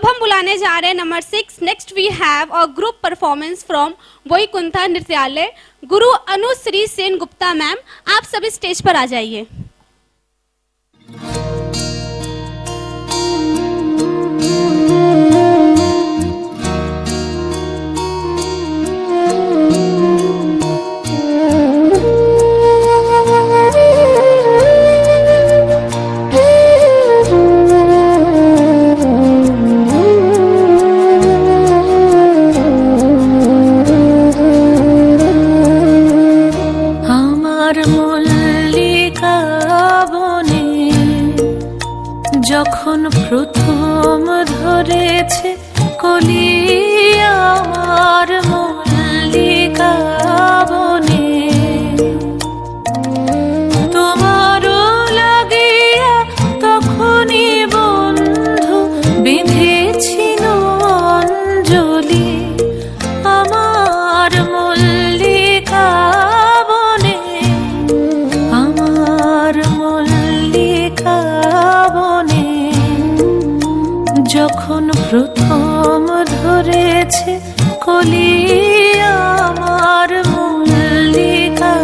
अब हम बुलाने जा रहे हैं number 6। Next we have a group performance from Vaikuntha Nrityalaya, Guru Anushri Sen Gupta ma'am. आप सभी स्टेज पर आ जाइए। যখন প্রথম ধরেছে কলি আমার মল্লিকা বনে, তোমারও লাগিয়া তখনই বন্ধু বেঁধেছিল অঞ্জলি আমার মল্লিকা বনে, আমার মল্লিকা বনে। যখন প্রথম ধরেছে কলি আমার মল্লিকা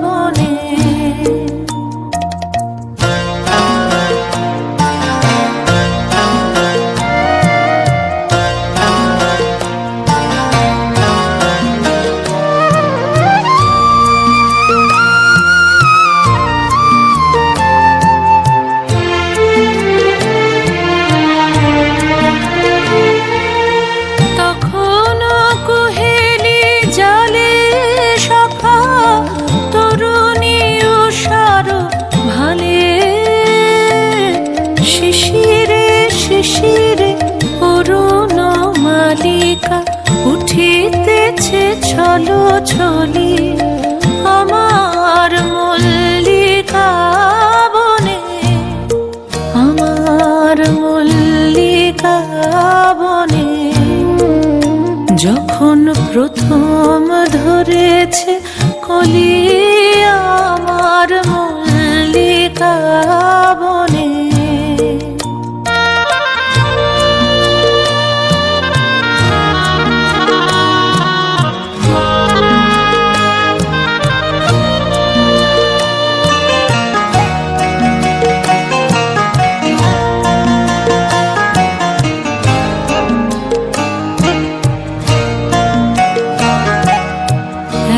বনে, উঠিতেছে ছলো ছলি আমার মল্লিকা বনে, আমার মল্লিকা বনে। যখন প্রথম ধরেছে কলি আমার মল্লিকা বনে,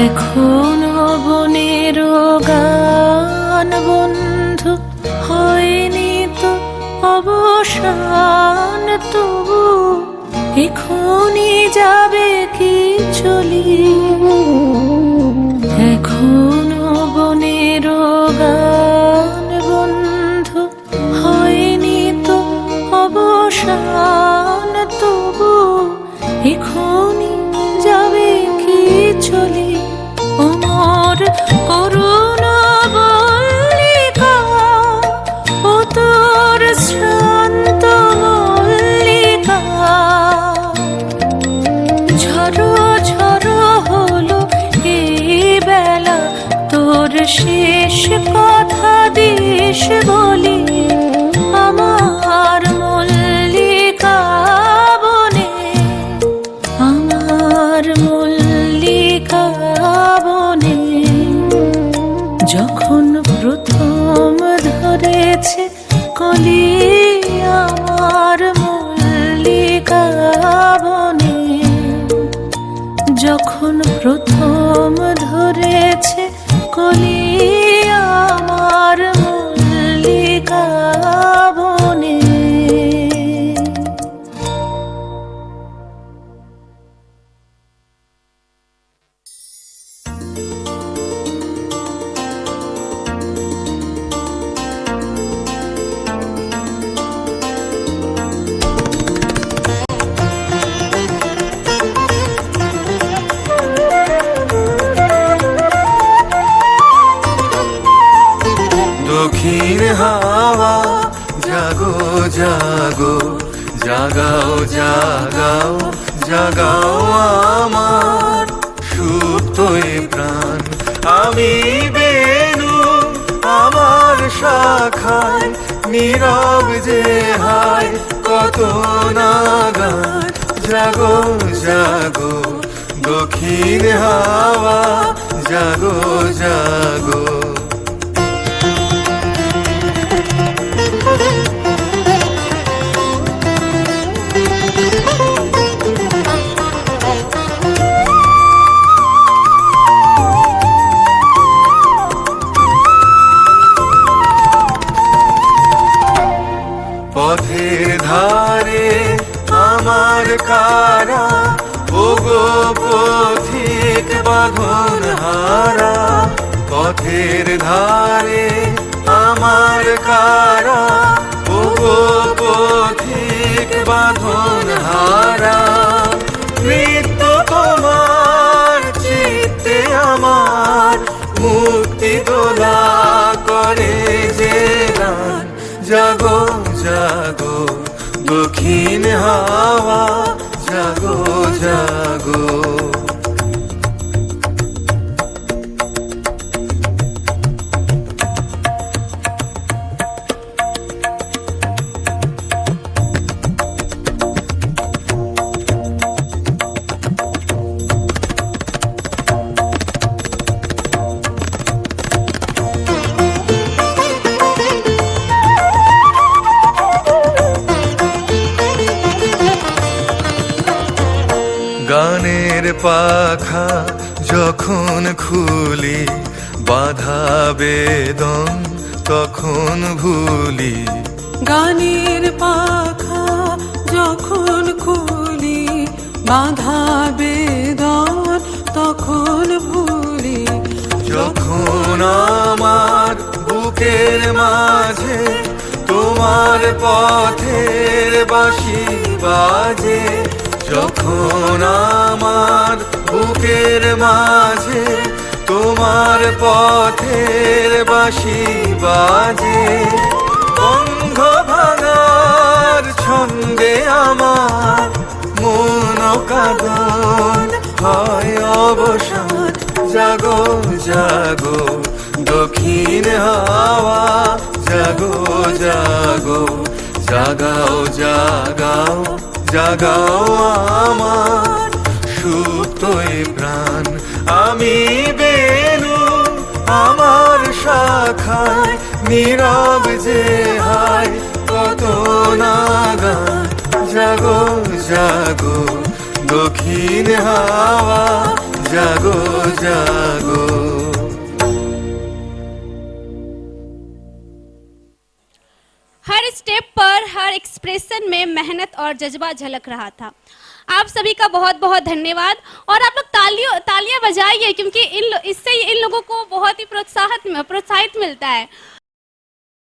এখনো বনের গান বন্ধু হয়নি তো অবসান, তবু এখনই যাবে কি চলি, এখনো বনের গান বন্ধু হয়নি তো অবসান, তবু এখনই যাবে কি চলি ওমর করুণ মল্লিকা, ও তোর শ্রান্ত মল্লিকা। ঝড়ো ঝড়ো হলো এই বেলা, তোর শেষ কথা দিস বলি আমার মল্লিকা বনে, আমার মল্লিকা বনে। যখন প্রথম ধরেছে কলি আমার মল্লিকা বনে, যখন প্রথম ধরেছে কলি আমার মল্লিকা বনে। দক্ষিণ হাওয়া জাগো জাগো, জাগাও জাগাও জাগাও আমার সুপ্ত প্রাণ। আমি বেনু আমার শাখায় নীরব যে হায়, কত না জাগো জাগো দক্ষিণ হাওয়া জাগো জাগো। পথের ধারে আমার কারা, ওগো পথিক বাঁধন হারা। পথের ধারে আমার কারা, ওগো পথিক বাঁধন হারা। নৃত্য তোমার চিত্তে আমার, মুক্তি দোলা করে যে গান। জাগো জাগো দক্ষিণ হাওয়া জাগো জাগো। গানের পাখা যখন খুলি, বাধা বেদন তখন ভুলি। গানের পাখা যখন খুলি, বাধা বেদন তখন ভুলি। যখন আমার বুকের মাঝে তোমার পথের বাঁশি বাজে। যখন আমার বুকের মাঝে তোমার পথের বাঁশি বাজে। বন্ধ ভাঙার ছন্দে আমার মন কাঁদন হয় অবসান। জাগো জাগো দক্ষিণ হাওয়া জাগো জাগো। জাগাও জাগাও জাগাও আমার সুপ্ত এ প্রাণ। আমি বেনু আমার শাখায় নীরব যে হায় কত নাগান। জাগো জাগো দক্ষিণ হাওয়া জাগো জাগো। हर स्टेप पर, हर एक्सप्रेशन में मेहनत और जज्बा झलक रहा था। आप सभी का बहुत बहुत धन्यवाद। और आप लोग तालियां बजाइए, क्योंकि इससे इन लोगों को बहुत ही प्रोत्साहित मिलता है।